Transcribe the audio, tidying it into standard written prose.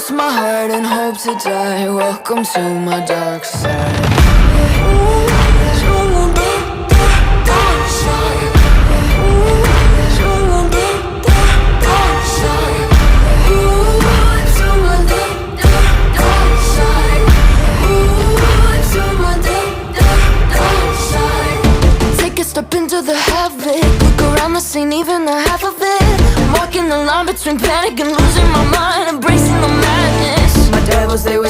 lost my heart and hope to die. Welcome to my dark side. There's no one but the dark side. There's no one but the dark side. To my dark side. To my dark side. Take a step into the heaven. Look around the scene, even the half of it. I'm walking the line between panic and losing my mind, embracing the madness. My devils, they whisper